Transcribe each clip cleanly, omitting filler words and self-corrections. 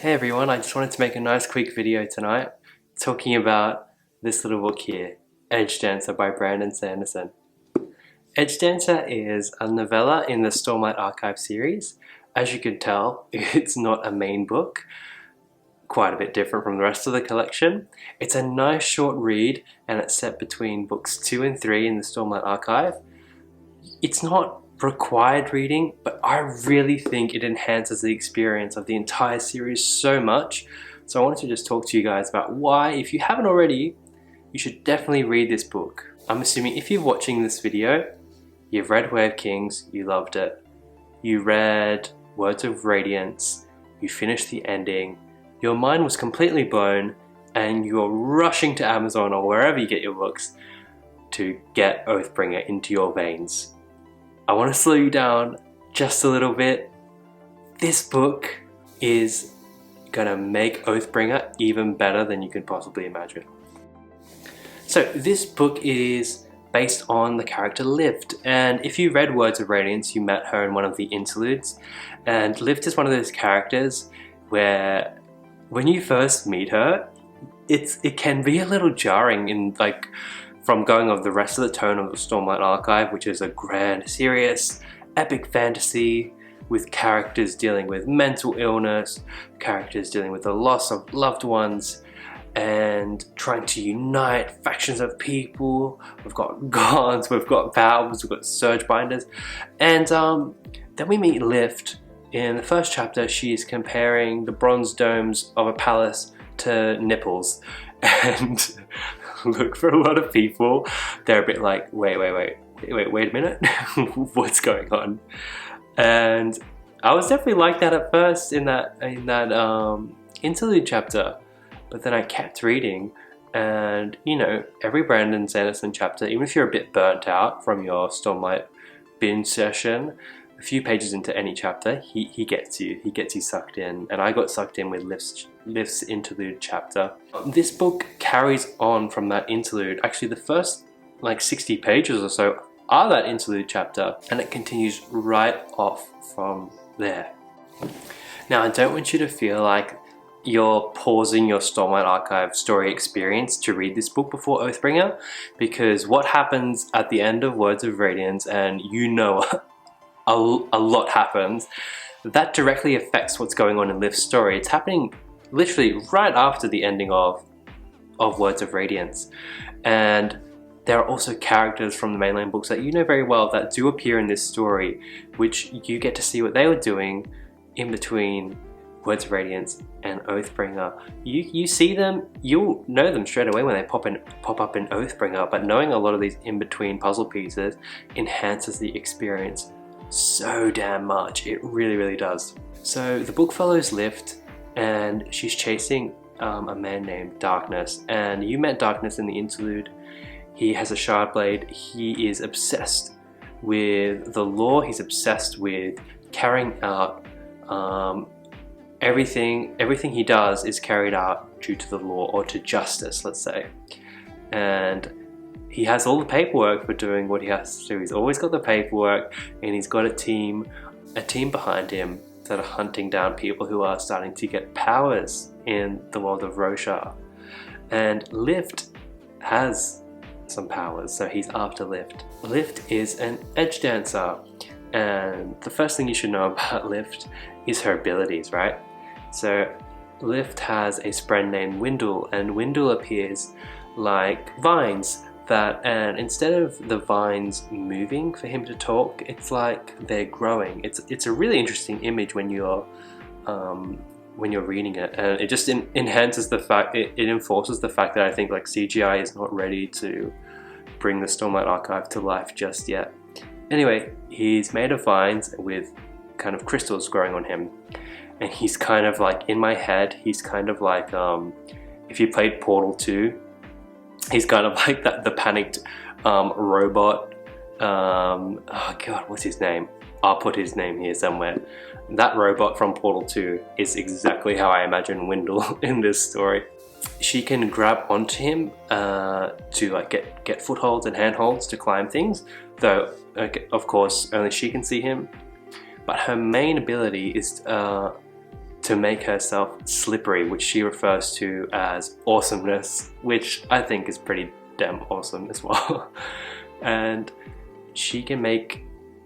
Hey everyone, I just wanted to make a nice quick video tonight talking about this little book here, Edgedancer by Brandon Sanderson. Edgedancer is a novella in the Stormlight Archive series. As you can tell, it's not a main book, quite a bit different from the rest of the collection. It's a nice short read and it's set between books 2 and 3 in the Stormlight Archive. It's not required reading, but I really think it enhances the experience of the entire series so much. So I wanted to just talk to you guys about why, if you haven't already, you should definitely read this book. I'm assuming if you're watching this video, you've read Way of Kings, you loved it. You read Words of Radiance, you finished the ending, your mind was completely blown, and you're rushing to Amazon or wherever you get your books to get Oathbringer into your veins. I want to slow you down just a little bit. This book is gonna make Oathbringer even better than you could possibly imagine. So this book is based on the character Lift, and if you read Words of Radiance, you met her in one of the interludes, and Lift is one of those characters where when you first meet her, it can be a little jarring in from going off the rest of the tone of the Stormlight Archive, which is a grand, serious, epic fantasy with characters dealing with mental illness, characters dealing with the loss of loved ones, and trying to unite factions of people. We've got gods, we've got valves, we've got surge binders, and then we meet Lift. In the first chapter, she's comparing the bronze domes of a palace to nipples, and look, for a lot of people, they're a bit like, wait a minute, what's going on? And I was definitely like that at first in that interlude chapter, but then I kept reading, and you know, every Brandon Sanderson chapter, even if you're a bit burnt out from your Stormlight binge session, a few pages into any chapter, he gets you sucked in, and I got sucked in with Lift's interlude chapter. This book carries on from that interlude. Actually, the first 60 pages or so are that interlude chapter, and it continues right off from there. Now, I don't want you to feel like you're pausing your Stormlight Archive story experience to read this book before Oathbringer, because what happens at the end of Words of Radiance, and you know a lot happens, that directly affects what's going on in Lift's story. It's happening literally right after the ending of Words of Radiance. And there are also characters from the mainline books that you know very well that do appear in this story, which you get to see what they were doing in between Words of Radiance and Oathbringer. You see them, you'll know them straight away when they pop up in Oathbringer, but knowing a lot of these in-between puzzle pieces enhances the experience so damn much. It really does. So the book follows Lift, and she's chasing a man named Darkness, and you met Darkness in the interlude. He has a shard blade. He is obsessed with the law. He's obsessed with carrying out everything he does is carried out due to the law, or to justice, let's say. And he has all the paperwork for doing what he has to do. He's always got the paperwork, and he's got a team behind him that are hunting down people who are starting to get powers in the world of Roshar. And Lift has some powers, so he's after Lift. Lift is an Edgedancer, and the first thing you should know about Lift is her abilities, right? So Lift has a friend named Windle, and Windle appears like vines and instead of the vines moving for him to talk, it's like they're growing. It's a really interesting image when you're reading it, and it just enhances the fact, it enforces the fact that I think CGI is not ready to bring the Stormlight Archive to life just yet. Anyway, he's made of vines with kind of crystals growing on him, and he's kind of in my head, he's kind of if you played Portal 2, he's kind of like the panicked robot. Oh god, what's his name? I'll put his name here somewhere. That robot from Portal 2 is exactly how I imagine Windle in this story. She can grab onto him to get footholds and handholds to climb things, though of course only she can see him. But her main ability is to make herself slippery, which she refers to as awesomeness, which I think is pretty damn awesome as well. And she can make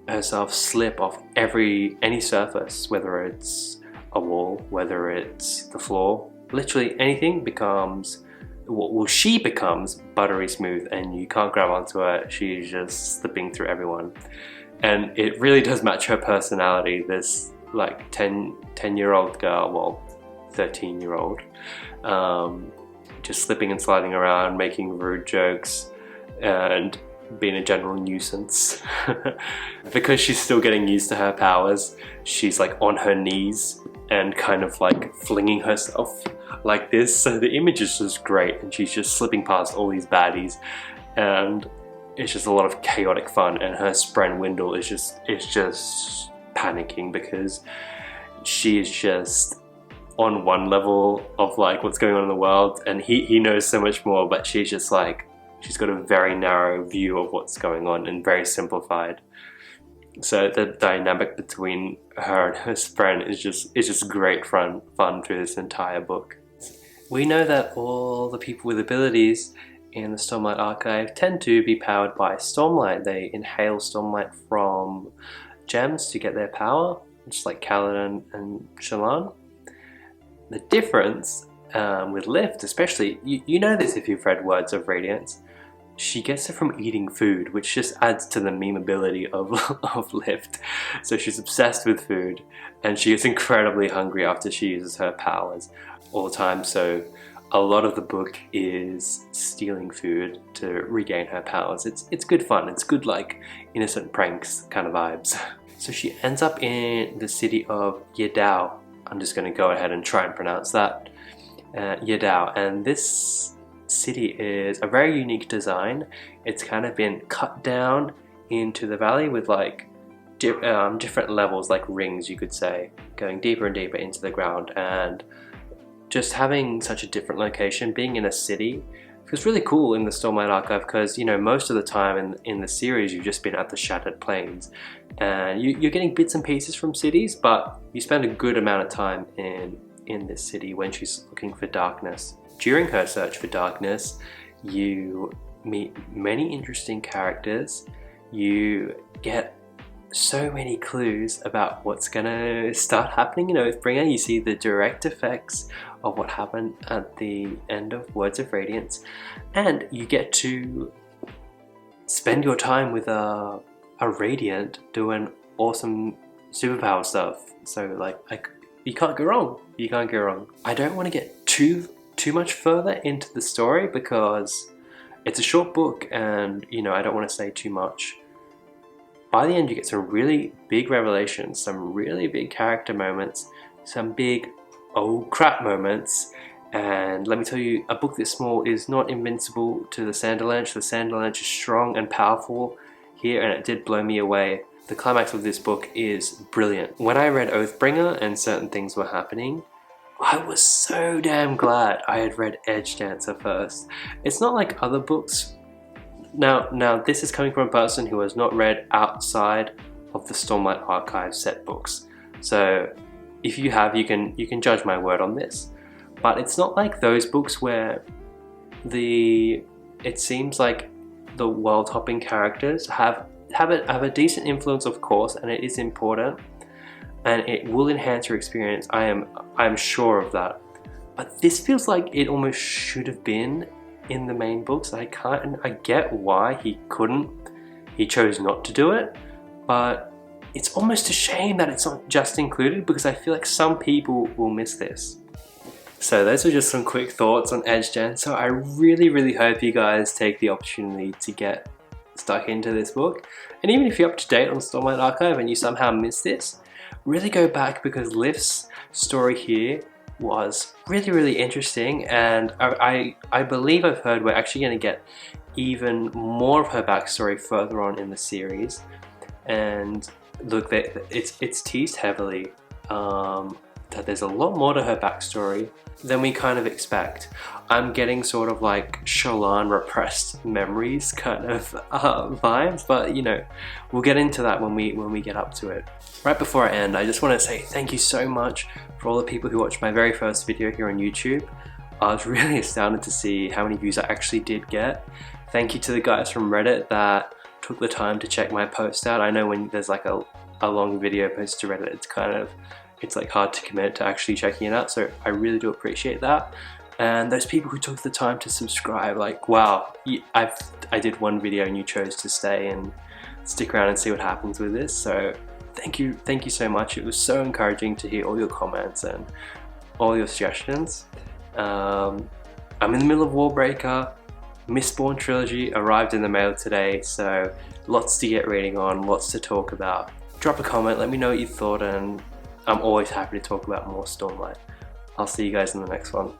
herself slip off any surface, whether it's a wall, whether it's the floor, literally anything becomes, well, she becomes buttery smooth and you can't grab onto her. She's just slipping through everyone. And it really does match her personality, this like 10-year-old girl, well, 13-year-old, just slipping and sliding around, making rude jokes and being a general nuisance. Because she's still getting used to her powers, she's like on her knees and kind of like flinging herself like this, so the image is just great, and she's just slipping past all these baddies, and it's just a lot of chaotic fun. And her Spren Windle is just panicking because she is just on one level of like what's going on in the world, and he knows so much more, but she's just like, she's got a very narrow view of what's going on and very simplified. So the dynamic between her and her Spren is just great fun through this entire book. We know that all the people with abilities in the Stormlight Archive tend to be powered by Stormlight. They inhale Stormlight from gems to get their power, just like Kaladin and Shallan. The difference with Lift, especially, you know this if you've read Words of Radiance, she gets it from eating food, which just adds to the memeability of Lift. So she's obsessed with food, and she gets incredibly hungry after she uses her powers all the time. So a lot of the book is stealing food to regain her powers. It's good fun. It's good like innocent pranks kind of vibes. So she ends up in the city of Yedao. I'm just going to go ahead and try and pronounce that. Yedao, and this city is a very unique design. It's kind of been cut down into the valley with like different levels, like rings you could say, going deeper and deeper into the ground. And just having such a different location, being in a city, feels really cool in the Stormlight Archive, because you know most of the time in the series you've just been at the Shattered Plains, and you're getting bits and pieces from cities, but you spend a good amount of time in this city when she's looking for darkness. During her search for darkness, you meet many interesting characters. You get so many clues about what's gonna start happening. You know, with Bringer, you see the direct effects of what happened at the end of Words of Radiance, and you get to spend your time with a Radiant doing awesome superpower stuff. So like you can't go wrong. You can't go wrong. I don't want to get too much further into the story because it's a short book, and you know I don't want to say too much. By the end you get some really big revelations, some really big character moments, some big oh crap moments, and let me tell you, a book this small is not invincible to the Sanderlanche. The Sanderlanche is strong and powerful here, and it did blow me away. The climax of this book is brilliant. When I read Oathbringer and certain things were happening, I was so damn glad I had read Edgedancer first. It's not like other books. Now this is coming from a person who has not read outside of the Stormlight Archive set books. So if you have, you can judge my word on this. But it's not like those books where it seems like the world-hopping characters have a decent influence, of course, and it is important, and it will enhance your experience. I'm sure of that. But this feels like it almost should have been in the main books. I get why he chose not to do it, but it's almost a shame that it's not just included, because I feel like some people will miss this. So those are just some quick thoughts on Edgedancer. I really hope you guys take the opportunity to get stuck into this book. And even if you're up to date on Stormlight Archive and you somehow missed this, really go back, because Lift's story here was really interesting, and I believe I've heard we're actually going to get even more of her backstory further on in the series. And look, it's teased heavily. The that there's a lot more to her backstory than we kind of expect. I'm getting sort of like Shallan repressed memories kind of vibes, but you know, we'll get into that when we get up to it. Right before I end, I just want to say thank you so much for all the people who watched my very first video here on YouTube. I was really astounded to see how many views I actually did get. Thank you to the guys from Reddit that took the time to check my post out. I know when there's like a long video posted to Reddit, it's like hard to commit to actually checking it out, so I really do appreciate that. And those people who took the time to subscribe, like wow, I did one video and you chose to stay and stick around and see what happens with this, so thank you so much. It was so encouraging to hear all your comments and all your suggestions. I'm in the middle of Warbreaker. Mistborn Trilogy arrived in the mail today, so lots to get reading on, lots to talk about. Drop a comment, let me know what you thought, and I'm always happy to talk about more Stormlight. I'll see you guys in the next one.